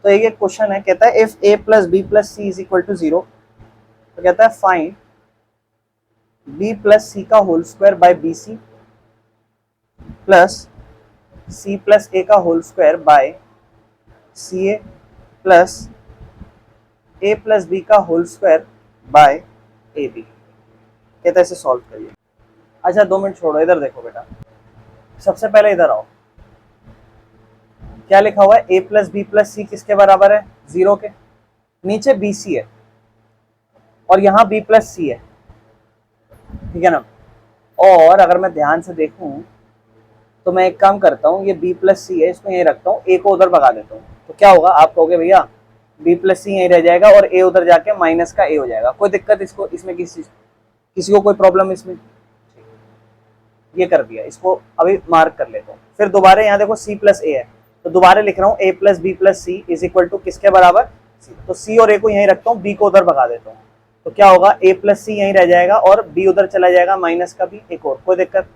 तो एक क्वेश्चन है, कहता है if a plus B plus C is equal to 0, तो कहता है फाइंड b प्लस सी का whole square by B C plus C plus A का whole square by C A plus A plus B का whole square by A B. कहता है इसे solve करिए। अच्छा 2 मिनट छोड़ो, इधर देखो बेटा, सबसे पहले इधर आओ। क्या लिखा हुआ है, a plus B plus C किसके बराबर है, 0 के। नीचे बी सी है और यहाँ b प्लस सी है, ठीक है ना। और अगर मैं ध्यान से देखूं तो मैं एक काम करता हूँ, ये b प्लस सी है, इसको यहीं रखता हूँ, a को उधर भगा देता हूँ। तो क्या होगा, आप कहोगे भैया b प्लस सी यहीं रह जाएगा और a उधर जाके माइनस का a हो जाएगा। कोई दिक्कत इसको, इसमें किसी को कोई प्रॉब्लम इसमें? ये कर दिया, इसको अभी मार्क कर लेता हूँ। फिर दोबारा यहाँ देखो c प्लस ए है, तो दोबारा लिख रहा हूँ a plus B plus C is equal to किसके बराबर, c। तो c और a को यहीं रखता हूँ, b को उधर भगा देता हूँ। तो क्या होगा, a प्लस सी यहीं रह जाएगा और b उधर चला जाएगा, माइनस का b एक और, कोई दिक्कत।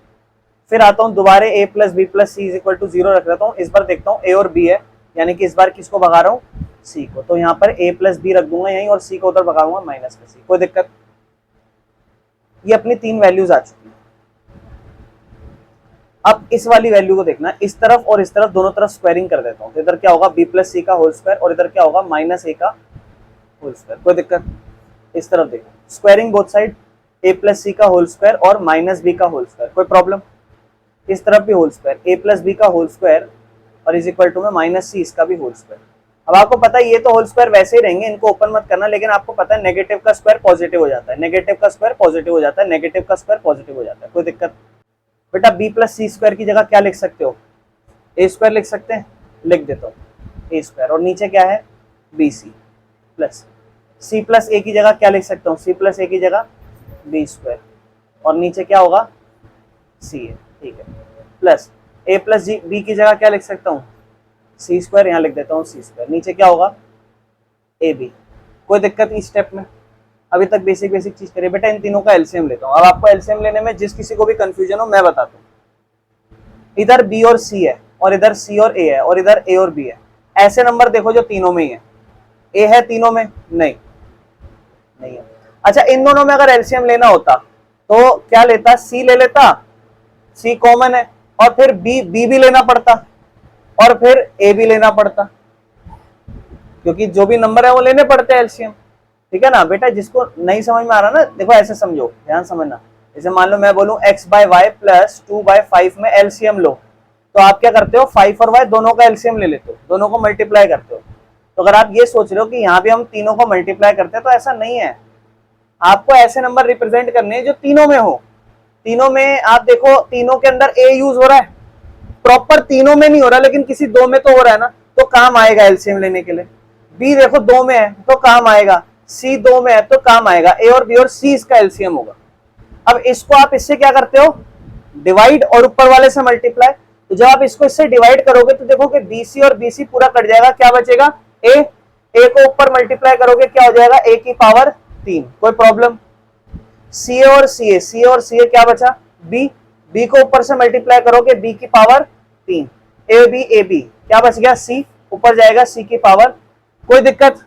फिर आता हूँ दोबारा a plus B plus C is equal to 0 रख देता हूँ। इस बार देखता हूँ a और b है, यानी कि इस बार किसको भगा रहा हूँ, c को। तो यहाँ पर a प्लस बी रख दूंगा यहीं और c को उधर भगाऊंगा, माइनस का c, कोई दिक्कत। ये अपनी 3 वैल्यूज आ चुकी है। अब इस वाली वैल्यू को देखना, इस तरफ और इस तरफ दोनों तरफ स्क्वायरिंग कर देता हूँ। तो इधर क्या होगा, b प्लस सी का होल स्क्वायर और इधर क्या होगा, माइनस a का होल स्क्वायर, कोई दिक्कत। इस तरफ देखो, squaring both side, a plus C का होल स्क्वायर और माइनस b का होल स्क्वायर, कोई प्रॉब्लम। इस तरफ भी whole square, a plus B का होल स्क्वायर और इज इक्वल टू में माइनस सी इसका भी होल स्क्वायर। अब आपको पता है ये तो होल स्क्वायर वैसे ही रहेंगे, इनको ओपन मत करना, लेकिन आपको पता है नेगेटिव का स्क्वायर पॉजिटिव हो जाता है, नेगेटिव का स्क्वायर पॉजिटिव हो जाता है, नेगेटिव का स्क्वायर पॉजिटिव हो जाता है, कोई दिक्कत। बेटा b प्लस सी स्क्वायर की जगह क्या लिख सकते हो, a स्क्वायर लिख सकते हैं, लिख देता हूँ a स्क्वायर, और नीचे क्या है, B C plus c plus A की जगह क्या लिख सकता हूँ, c प्लस ए की जगह b स्क्वायर, और नीचे क्या होगा, c है, ठीक है, प्लस a प्लस बी की जगह क्या लिख सकता हूँ, c स्क्वायर, यहाँ लिख देता हूँ c स्क्वायर, नीचे क्या होगा, ए बी। कोई दिक्कत इस स्टेप में? अभी तक बेसिक बेसिक चीज करिए बेटा। इन तीनों का एलसीएम लेता हूँ। अब आपको एलसीएम लेने में जिस किसी को भी कंफ्यूजन हो मैं बताता हूँ। इधर बी और सी है और इधर सी और ए है और इधर ए और बी है। ऐसे नंबर देखो जो तीनों में ही है। ए है तीनों में? नहीं, नहीं है। अच्छा, इन दोनों में अगर एलसीएम लेना होता तो क्या लेता, सी ले लेता, सी कॉमन है, और फिर बी भी लेना पड़ता और फिर ए भी लेना पड़ता, क्योंकि जो भी नंबर है वो लेने पड़ते हैं एलसीएम, ठीक है ना बेटा। जिसको नहीं समझ में आ रहा ना, देखो ऐसे समझो, ध्यान समझना। जैसे मान लो मैं बोलूं x बाय वाई प्लस 2/5 में एलसीएम लो, तो आप क्या करते हो, 5 और y दोनों का एलसीएम ले लेते हो, दोनों को मल्टीप्लाई करते हो। तो अगर आप ये सोच रहे हो कि यहाँ भी हम तीनों को मल्टीप्लाई करते हैं, तो ऐसा नहीं है। आपको ऐसे नंबर रिप्रेजेंट करने हैं जो तीनों में हो। तीनों में आप देखो, तीनों के अंदर a यूज हो रहा है, प्रॉपर तीनों में नहीं हो रहा लेकिन किसी दो में तो हो रहा है ना, तो काम आएगा एलसीएम लेने के लिए। बी देखो दो में है तो काम आएगा, सी दो में है तो काम आएगा, ए और बी और सी इसका एलसीएम होगा। अब इसको आप इससे क्या करते हो, डिवाइड और ऊपर वाले से मल्टीप्लाई। तो जब आप इसको इससे डिवाइड करोगे तो देखोगे बीसी और बीसी पूरा कट जाएगा, क्या बचेगा, ए। ए को ऊपर मल्टीप्लाई करोगे क्या हो जाएगा, ए की पावर 3, कोई प्रॉब्लम। सी और सी और सी क्या बचा, बी। बी को ऊपर से मल्टीप्लाई करोगे बी की पावर 3, ए बी क्या बच गया, सी, ऊपर जाएगा सी की पावर। कोई दिक्कत?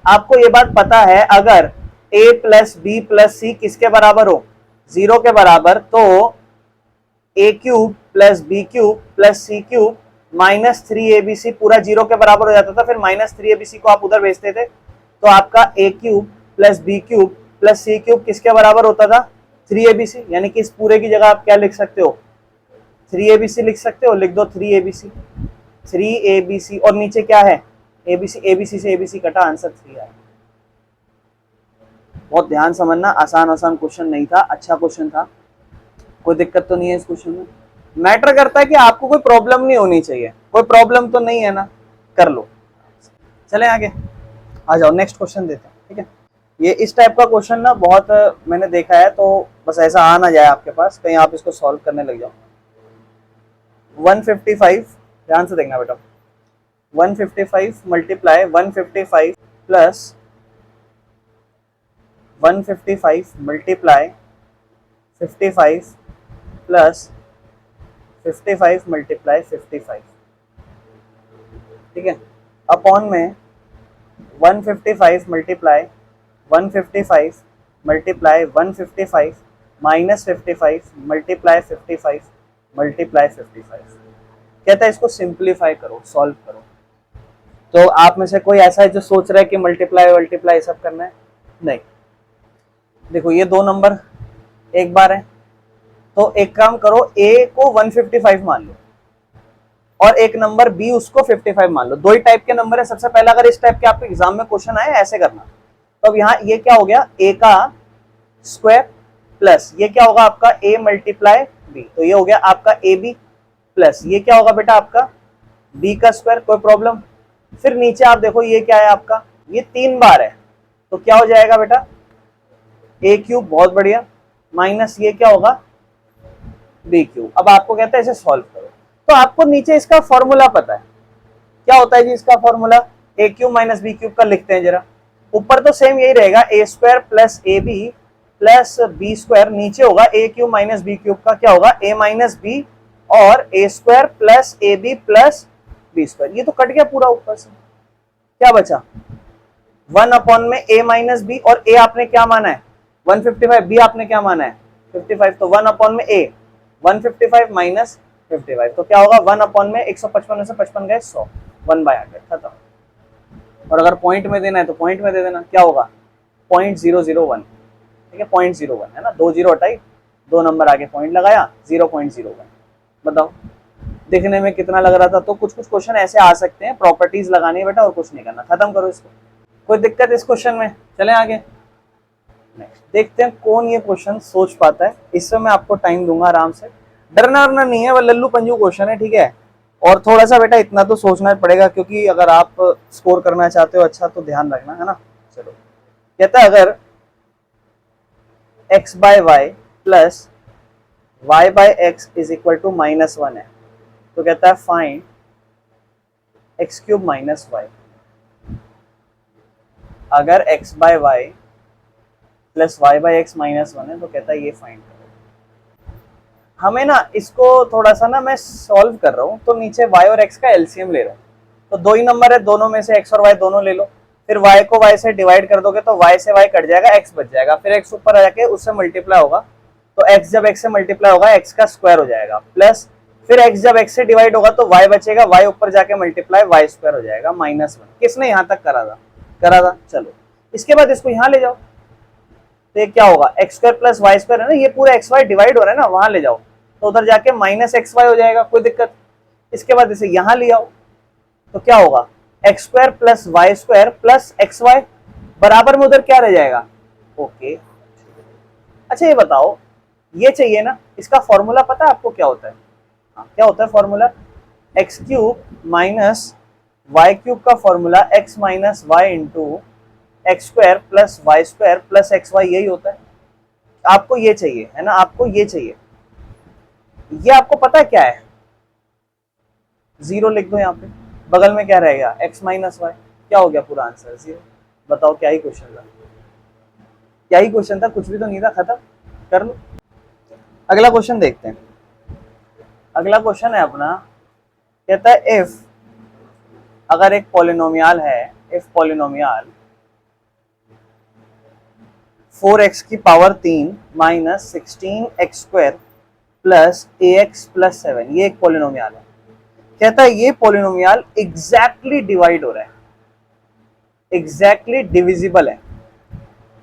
आपको ये बात पता है, अगर a plus B plus C किसके बराबर हो, 0 के बराबर, तो a cube plus B cube plus C cube minus 3abc पूरा 0 के बराबर हो जाता था। फिर माइनस 3abc को आप उधर भेजते थे, तो आपका a cube plus B cube plus C cube किसके बराबर होता था, 3abc। यानी कि इस पूरे की जगह आप क्या लिख सकते हो, 3abc लिख सकते हो, लिख दो 3abc, 3abc, और नीचे क्या है, abc, abc से abc कटा, आंसर 3 आया। बहुत ध्यान समझना, आसान आसान क्वेश्चन नहीं था, अच्छा क्वेश्चन था, कोई दिक्कत तो नहीं है इस क्वेश्चन में। मैटर करता है कि आपको कोई प्रॉब्लम नहीं होनी चाहिए, कोई प्रॉब्लम तो नहीं है ना, कर लो। चले आगे, आ जाओ नेक्स्ट क्वेश्चन देते हैं, ठीक है। ये इस टाइप का क्वेश्चन ना बहुत मैंने देखा है, तो बस ऐसा आ ना जाए आपके पास, कहीं आप इसको सॉल्व करने लग जाओ। 155, ध्यान से देखना बेटा, 155 multiply 155 plus 155 multiply 55 plus 55 multiply 55, ठीक है। अपॉन में 155 multiply 155 multiply 155 minus 55 multiply 55 multiply 55। कहता है इसको सिंप्लीफाई करो, सॉल्व करो। तो आप में से कोई ऐसा है जो सोच रहा है कि मल्टीप्लाई मल्टीप्लाई सब करना है? नहीं। देखो ये दो नंबर एक बार है, तो एक काम करो, a को 155 मान लो और एक नंबर b उसको 55 मान लो। दो ही टाइप के नंबर है। सबसे पहला अगर इस टाइप के आपके एग्जाम में क्वेश्चन आए ऐसे करना। तो अब यहाँ ये क्या हो गया, a का स्क्वायर प्लस ये क्या होगा आपका a मल्टीप्लाई b, तो ये हो गया आपका ab प्लस ये क्या होगा बेटा आपका b का स्क्वायर। कोई प्रॉब्लम? फिर नीचे आप देखो ये क्या है आपका, ये 3 बार है, तो क्या हो जाएगा बेटा a क्यूब, बहुत बढ़िया, माइनस ये क्या होगा b क्यूब। अब आपको कहता है इसे सॉल्व करो। तो आपको नीचे इसका फॉर्मूला पता है, क्या होता है जी इसका formula, a cube minus b cube का लिखते हैं जरा। ऊपर तो सेम यही रहेगा, a square plus A B plus B square, नीचे होगा a cube minus b cube का क्या होगा a माइनस b और a square plus A B plus B square. ये तो कट गया पूरा ऊपर से, क्या बचा 1 अपॉन में a माइनस बी, और a आपने क्या माना है 155, b आपने क्या माना है 55, तो 1 अपॉन में a 155 माइनस 55, तो क्या होगा 1 अपॉन में 155 में से 55 गए 100, 1/100 खत्म। और अगर पॉइंट में देना है तो पॉइंट में दे देना, क्या होगा 0.001, ठीक है 0.01 है ना, 2 जीरो हटाई, 2 नंबर आगे पॉइंट लगाया 0.01। बताओ देखने में कितना लग रहा था। तो कुछ कुछ क्वेश्चन ऐसे आ सकते हैं, प्रॉपर्टीज लगानी है बेटा और कुछ नहीं करना, खत्म करो इसको। कोई दिक्कत इस क्वेश्चन में? चलें आगे, नेक्स्ट देखते हैं कौन ये क्वेश्चन सोच पाता है। इससे मैं आपको टाइम दूंगा आराम से, डरना वरना नहीं है, वो लल्लू पंजू क्वेश्चन है, ठीक है। और थोड़ा सा बेटा इतना तो सोचना पड़ेगा, क्योंकि अगर आप स्कोर करना चाहते हो अच्छा तो ध्यान रखना है ना। चलो कहता है अगर x by Y plus y by X is equal to -1 है, तो कहता है find x cube minus Y. अगर x by Y plus y by X -1 है तो कहता है ये फाइंड करो। हमें ना इसको थोड़ा सा ना मैं सॉल्व कर रहा हूँ, तो नीचे y और x का एलसीएम ले रहा हूँ। तो दो ही नंबर है, दोनों में से x और y दोनों ले लो, फिर y को y से डिवाइड कर दोगे तो y से y कट जाएगा, x बच जाएगा, फिर x ऊपर आ जाके उससे मल्टीप्लाई होगा, तो x जब x से मल्टीप्लाई होगा x का स्क्वायर हो जाएगा, प्लस फिर x जब x से डिवाइड होगा तो y बचेगा, y ऊपर जाके मल्टीप्लाई y स्क्वायर हो जाएगा -1। किसने यहाँ तक करा था? चलो इसके बाद इसको यहाँ ले जाओ, तो ये क्या होगा x square plus Y square है ना, ये पूरा xy डिवाइड हो रहा है ना, वहां ले जाओ तो उधर जाके -xy हो जाएगा, कोई दिक्कत। इसके बाद इसे यहां ले आओ तो क्या होगा x square plus Y square plus xy, बराबर में उधर क्या रह जाएगा, ओके। अच्छा ये बताओ, ये चाहिए ना, इसका फॉर्मूला पता है आपको क्या होता है? हाँ क्या होता है formula, x cube minus Y cube का formula x minus Y into X square plus Y square plus X Y, यही होता है। आपको ये चाहिए है ना, आपको ये चाहिए। ये आपको पता है क्या है, 0 लिख दो यहाँ पे, बगल में क्या रहेगा x माइनस वाई, क्या हो गया पूरा आंसर 0। बताओ क्या ही क्वेश्चन था, क्या ही क्वेश्चन था, कुछ भी तो नहीं था, खत्म कर लो। अगला क्वेश्चन देखते हैं। अगला क्वेश्चन है अपना, कहता है इफ, अगर एक पॉलिनोमियल है, इफ पॉलिनोमियल 4x की power 3 minus 16x square plus ax plus 7, ये एक पॉलिनोमियल है। कहता है ये पॉलिनोमियल एग्जैक्टली डिवाइड हो रहा है, एग्जैक्टली डिविजिबल है,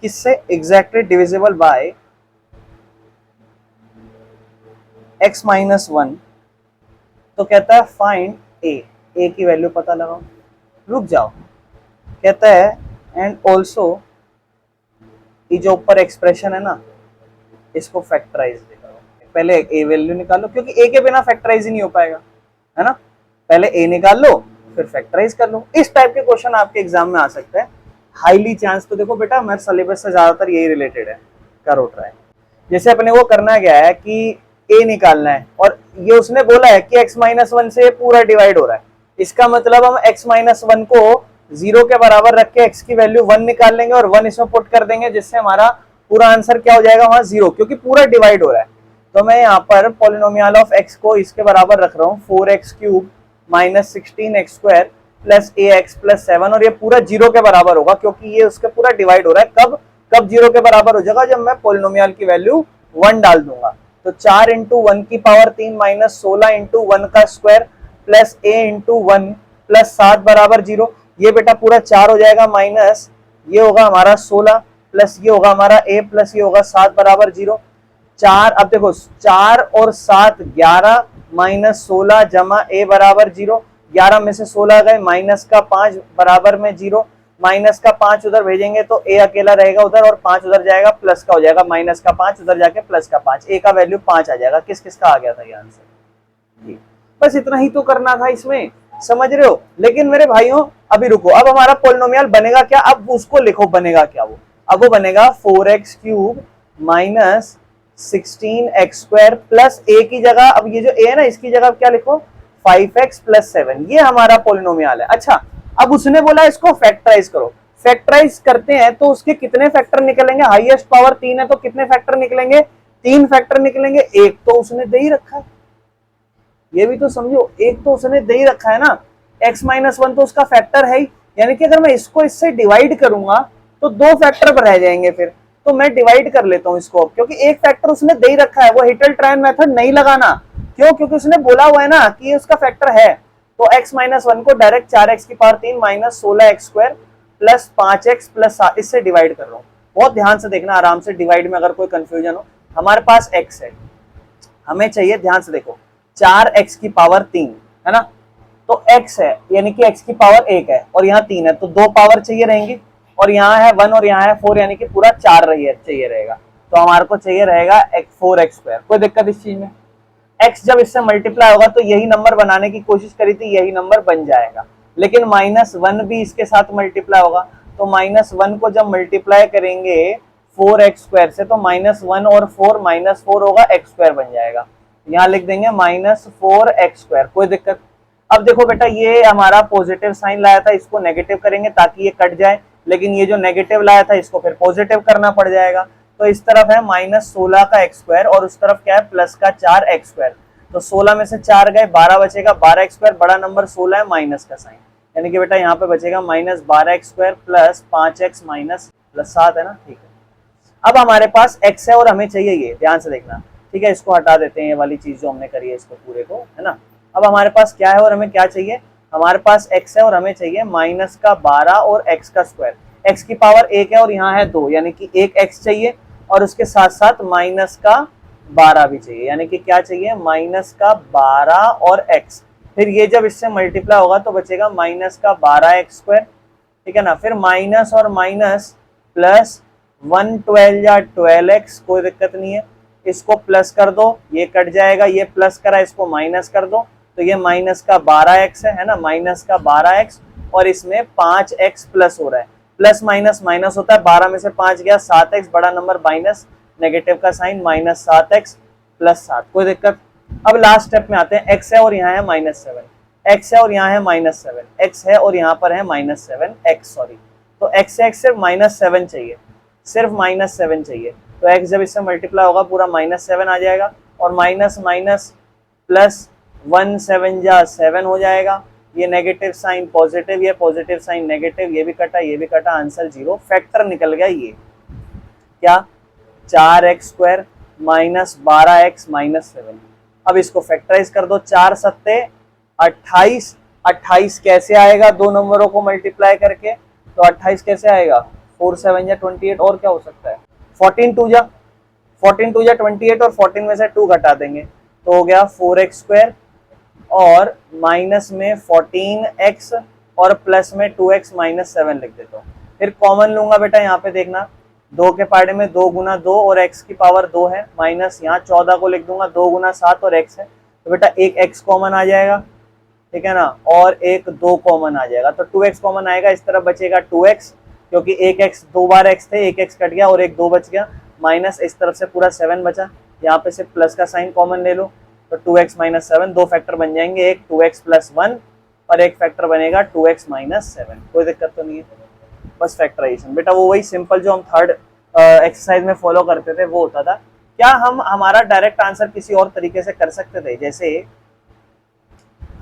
किससे, exactly divisible by x minus 1। तो कहता है फाइंड a की वैल्यू पता लगाओ। रुक जाओ, कहता है एंड ऑल्सो ये जो ऊपर एक्सप्रेशन है ना, इसको फैक्टराइज करो। पहले ए वैल्यू निकालो, क्योंकि ए के बिना फैक्टराइज ही नहीं हो पाएगा, है ना। पहले ए निकाल लो फिर फैक्टराइज कर लो। इस टाइप के क्वेश्चन आपके एग्जाम में आ सकते हैं, हाईली चांस। तो देखो बेटा मेरे सिलेबस से ज्यादातर यही रिलेटेड है, करो ट्राई। जैसे अपने को करना क्या है कि ए निकालना है, और ये उसने बोला है कि x माइनस 1 से पूरा डिवाइड हो रहा है, इसका मतलब हम x माइनस 1 को 0 के बराबर रख के x की वैल्यू 1 निकाल लेंगे और 1 इसमें पुट कर देंगे, जिससे हमारा पूरा आंसर क्या हो जाएगा वहां 0, क्योंकि पूरा डिवाइड हो रहा है। तो मैं यहाँ पर पॉलिनोमियल ऑफ x को इसके बराबर रख रहा हूँ 4x cube minus 16x square plus A X plus 7 और ये पूरा 0 के बराबर होगा क्योंकि ये उसके पूरा डिवाइड हो रहा है। कब कब 0 के बराबर हो जाएगा? जब मैं पोलिनोमियल की वैल्यू 1 डाल दूंगा। तो 4 इंटू 1 की पावर 3 माइनस 16 इंटू 1 का स्क्वायर प्लस ए इंटू 1 प्लस 7 बराबर 0। ये बेटा पूरा 4 हो जाएगा माइनस ये होगा हमारा 16 प्लस ये होगा हमारा a प्लस ये होगा 7 बराबर 0। 4 अब देखो 4 और 7 11 माइनस 16 जमा a बराबर 0। 11 में से 16 गए माइनस का 5 बराबर में 0। माइनस का 5 उधर भेजेंगे तो a अकेला रहेगा उधर और 5 उधर जाएगा प्लस का हो जाएगा माइनस का 5 उधर जाके प्लस का 5। a का वैल्यू 5 आ जाएगा। किस किस का आ गया था ये आंसर? जी बस इतना ही तो करना था इसमें, समझ रहे हो। लेकिन मेरे भाइयों अभी रुको, अब हमारा पोलिनोमियल बनेगा क्या? अब उसको लिखो बनेगा क्या वो। अब वो बनेगा 4x cube minus 16x square plus a की जगह, अब ये जो a है ना इसकी जगह क्या लिखो 5x प्लस 7। ये हमारा पोलिनोमियल है। अच्छा अब उसने बोला इसको फैक्टराइज करो। फैक्टराइज करते हैं तो उसके कितने फैक्टर निकलेंगे? हाईएस्ट पावर 3 है तो कितने फैक्टर निकलेंगे? 3 फैक्टर निकलेंगे। एक तो उसने दे ही रखा है, ये भी तो समझो, एक तो उसने दे ही रखा है ना, x माइनस 1 तो उसका फैक्टर है ही। यानी कि अगर मैं इसको इससे डिवाइड करूंगा तो 2 फैक्टर पर रह जाएंगे फिर। तो मैं डिवाइड कर लेता हूं इसको क्योंकि एक फैक्टर उसने दे ही रखा है। वो हिटल-ट्रायन मेथड नहीं लगाना। क्यों? क्योंकि उसने बोला हुआ है ना कि ये उसका फैक्टर है। तो x माइनस 1 को डायरेक्ट 4x की power 3 minus 16x square plus 5x plus 7 इससे डिवाइड कर रहा हूं। बहुत ध्यान से देखना, आराम से डिवाइड में अगर कोई कंफ्यूजन हो। हमारे पास x है, हमें चाहिए, ध्यान से देखो 4x की पावर 3 है ना, तो x है यानी कि x की पावर 1 है और यहाँ 3 है तो 2 पावर चाहिए रहेंगी और यहाँ है 1 और यहाँ है 4 यानी कि पूरा 4 चाहिए रहेगा। तो हमारे को चाहिए रहेगा 4x स्क्वायर। कोई दिक्कत इस चीज में? x जब इससे मल्टीप्लाई होगा तो यही नंबर बनाने की कोशिश करी थी, यही नंबर बन जाएगा। लेकिन -1 भी इसके साथ मल्टीप्लाई होगा तो -1 को जब मल्टीप्लाई करेंगे 4x स्क्वायर से तो -1 और 4 -4 होगा, x स्क्वायर बन जाएगा। यहाँ लिख देंगे -4x स्क्वायर। कोई दिक्कत? अब देखो बेटा ये हमारा पॉजिटिव साइन लाया था, इसको नेगेटिव करेंगे ताकि ये कट जाए, लेकिन ये जो नेगेटिव लाया था इसको फिर पॉजिटिव करना पड़ जाएगा। तो इस तरफ है -16 का x स्क्वायर और उस तरफ क्या है प्लस का 4x स्क्वायर। तो 16 में से 4 गए 12 बचेगा, 12x स्क्वायर बड़ा नंबर 16 है माइनस का साइन, यानी कि बेटा यहाँ पे बचेगा -12x square plus 5x minus plus 7 है ना। ठीक है, अब हमारे पास x है और हमें चाहिए ये, ध्यान से देखना। ठीक है, इसको हटा देते हैं, ये वाली चीज जो हमने करी है इसको पूरे को, है ना। अब हमारे पास क्या है और हमें क्या चाहिए? हमारे पास x है और हमें चाहिए -12 और x का स्क्वायर। x की पावर 1 है और यहाँ है 2 यानी कि 1 x चाहिए और उसके साथ साथ -12 भी चाहिए, यानी कि क्या चाहिए -12 और x। फिर ये जब इससे मल्टीप्लाई होगा तो बचेगा -12x स्क्वायर। ठीक है ना, फिर माइनस और माइनस प्लस 112 या 12x, कोई दिक्कत नहीं है। इसको प्लस कर दो, ये कट जाएगा, ये प्लस करा इसको माइनस कर दो तो ये -12x है ना, -12x और इसमें 5x प्लस हो रहा है। प्लस माइनस माइनस होता है, 12 में से 5 गया 7x, बड़ा नंबर माइनस, नेगेटिव का साइन -7x प्लस 7। कोई दिक्कत? अब लास्ट स्टेप में आते हैं, x है और यहाँ है -7, x है और यहाँ है -7, x है और यहाँ पर है -7x, सॉरी। तो x से x सिर्फ -7 चाहिए, सिर्फ -7 चाहिए। तो x जब इससे मल्टीप्लाई होगा पूरा -7 आ जाएगा और माइनस माइनस प्लस 1 7 जा 7 हो जाएगा। ये नेगेटिव साइन पॉजिटिव, ये पॉजिटिव साइन नेगेटिव, ये भी कटा ये भी कटा, आंसर 0। फैक्टर निकल गया ये क्या 4x स्क्वायर -12x -7। अब इसको फैक्टराइज कर दो, 4 सत्ते 28, 28 कैसे आएगा दो नंबरों को मल्टीप्लाई करके? तो 28 कैसे आएगा? 4 7 या 28 और क्या हो सकता है? 14 2 जा 28 और 14 में से 2 घटा देंगे तो हो गया 4x स्क्वायर और माइनस में 14x और प्लस में 2x -7 लिख देता हूँ। फिर कॉमन लूंगा बेटा, यहाँ पे देखना 2 के पार्ट में 2 गुना 2 और x की पावर 2 है, माइनस यहाँ 14 को लिख दूंगा 2 गुना 7 और x है तो बेटा एक x कॉमन आ जाएगा, ठीक है ना, और एक 2 कॉमन आ जाएगा तो 2x कॉमन आएगा। इस तरफ बचेगा 2x क्योंकि एक x 2 बार x थे, एक x कट गया और एक 2 बच गया, माइनस इस तरफ से पूरा 7 बचा, यहाँ पे से प्लस का साइन कॉमन ले लो तो 2x -7, 2 फैक्टर बन जाएंगे, एक 2x + 1 और एक फैक्टर बनेगा 2x -7। कोई दिक्कत तो नहीं है, बस फैक्टराइजेशन बेटा वो वही सिंपल जो हम थर्ड एक्सरसाइज में फॉलो करते थे वो होता था। क्या हम हमारा डायरेक्ट आंसर किसी और तरीके से कर सकते थे? जैसे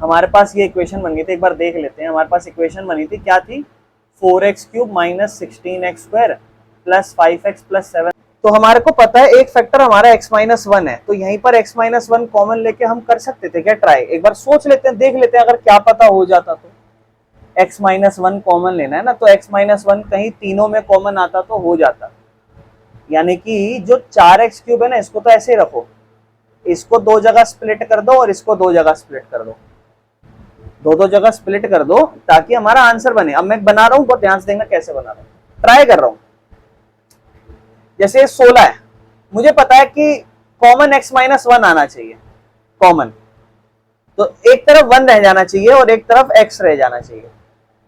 हमारे पास ये इक्वेशन बन गई थी, एक बार देख लेते हैं। हमारे पास इक्वेशन बनी थी, क्या थी? 4x³ minus 16x² plus 5x plus 7। तो हमारे को पता है एक फैक्टर हमारा x-1 है, तो यहीं पर x-1 कॉमन लेके हम कर सकते थे क्या ट्राई? एक बार सोच लेते हैं, देख लेते हैं, अगर क्या पता हो जाता तो। x-1 कॉमन लेना है ना, तो x-1 कहीं तीनों में कॉमन आता तो हो जाता। यानी कि जो 4x³ है ना, इसको तो ऐसे ही रखो, इसको दो जगह स्प्लिट कर दो और इसको दो जगह स्प्लिट कर दो, दो जगह स्प्लिट कर दो ताकि हमारा आंसर बने। अब मैं बना रहा हूं, बहुत ध्यान से देखना कैसे बना रहा हूं, ट्राई कर रहा हूं। जैसे 16 है, मुझे पता है कि कॉमन x-1 आना चाहिए कॉमन, तो एक तरफ 1 रह जाना चाहिए और एक तरफ x रह जाना चाहिए।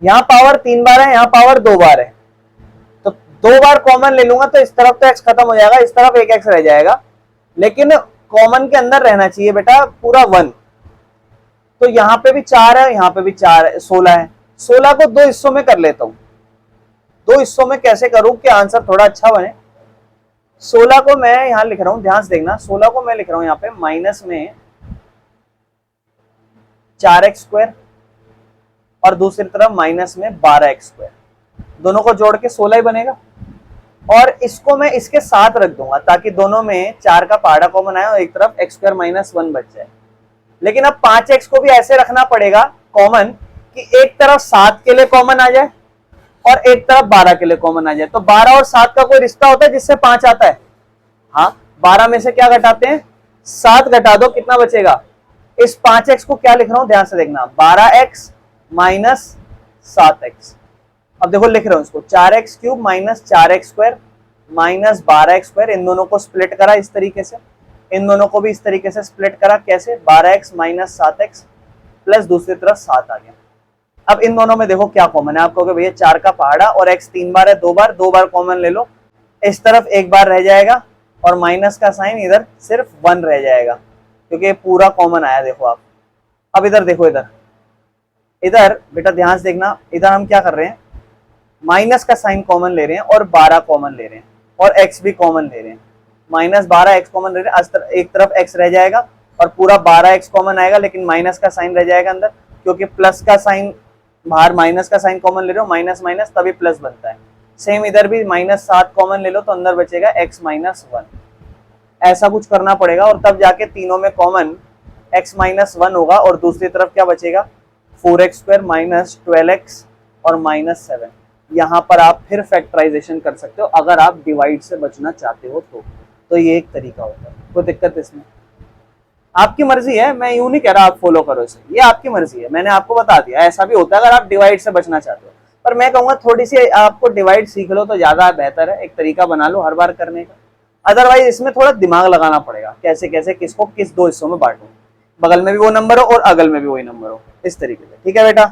यहां पावर 3 बार है, यहां पावर 2 बार है, तो 2 बार कॉमन ले लूंगा तो इस तरफ तो x खत्म हो जाएगा, इस तरफ एक x रह जाएगा, लेकिन कॉमन के अंदर रहना चाहिए बेटा पूरा 1। तो यहाँ पे भी 4 है, यहाँ पे भी 4 है, 16 है। 16 को दो हिस्सों में कर लेता हूं। दो हिस्सों में कैसे करूं कि आंसर थोड़ा अच्छा बने? 16 को मैं यहां लिख रहा हूं, ध्यान से देखना, 16 को मैं लिख रहा हूं यहाँ पे माइनस में 4x² और दूसरी तरफ माइनस में 12x²। दोनों को जोड़ के 16 ही बनेगा, और इसको मैं इसके साथ रख दूंगा ताकि दोनों में 4 का पहाड़ा कॉमन आए और एक तरफ x² माइनस 1 बच जाए। लेकिन अब 5x को भी ऐसे रखना पड़ेगा कॉमन कि एक तरफ 7 के लिए कॉमन आ जाए और एक तरफ 12 के लिए कॉमन आ जाए। तो 12 और 7 का कोई रिश्ता होता है जिससे 5 आता है? हाँ, 12 में से क्या घटाते हैं? 7 घटा दो, कितना बचेगा? इस 5x को क्या लिख रहा हूं, ध्यान से देखना, 12x माइनस 7x। अब देखो लिख रहा हूं इसको, 4x³ minus 4x² minus 12x²। इन दोनों को स्प्लिट करा इस तरीके से, इन दोनों को भी इस तरीके से स्प्लिट करा, कैसे? 12x माइनस 7x प्लस दूसरी तरफ 7 आ गया। अब इन दोनों में देखो क्या कॉमन है, आप कहोगे भैया 4 का पहाड़ा और x 3 बार है, 2 बार कॉमन ले लो, इस तरफ एक बार रह जाएगा और माइनस का साइन इधर सिर्फ 1 रह जाएगा क्योंकि पूरा कॉमन आया। देखो आप, अब इधर देखो, इधर बेटा ध्यान से देखना, इधर हम क्या कर रहे हैं, माइनस का साइन कॉमन ले रहे हैं और 12 कॉमन ले रहे हैं और x भी कॉमन ले रहे हैं। माइनस 12 x कॉमन ले रहे हैं, एक तरफ x रह जाएगा और पूरा 12x कॉमन आएगा, लेकिन माइनस का साइन रह जाएगा अंदर, क्योंकि प्लस का साइन बाहर, माइनस का साइन कॉमन ले रहे हो, माइनस माइनस तभी प्लस बनता है। सेम इधर भी -7 कॉमन ले लो तो अंदर बचेगा x-1। ऐसा कुछ करना पड़ेगा और तब जाके तीनों में कॉमन x-1 होगा और दूसरी तरफ क्या बचेगा? 4x² माइनस 12x और -7। यहाँ पर आप फिर फैक्टराइजेशन कर सकते हो अगर आप डिवाइड से बचना चाहते हो तो ये एक तरीका होता है। कोई दिक्कत इसमें? आपकी मर्जी है, मैं यूं नहीं कह रहा आप फॉलो करो इसे, ये आपकी मर्जी है, मैंने आपको बता दिया ऐसा भी होता है अगर आप डिवाइड से बचना चाहते हो। पर मैं कहूंगा थोड़ी सी आपको डिवाइड सीख लो तो ज्यादा बेहतर है, एक तरीका बना लो हर बार करने का। अदरवाइज इसमें थोड़ा दिमाग लगाना पड़ेगा, कैसे कैसे किसको किस दो हिस्सों में बांटूं, बगल में भी वो नंबर हो और अगल में भी वही नंबर हो, इस तरीके से। ठीक है बेटा?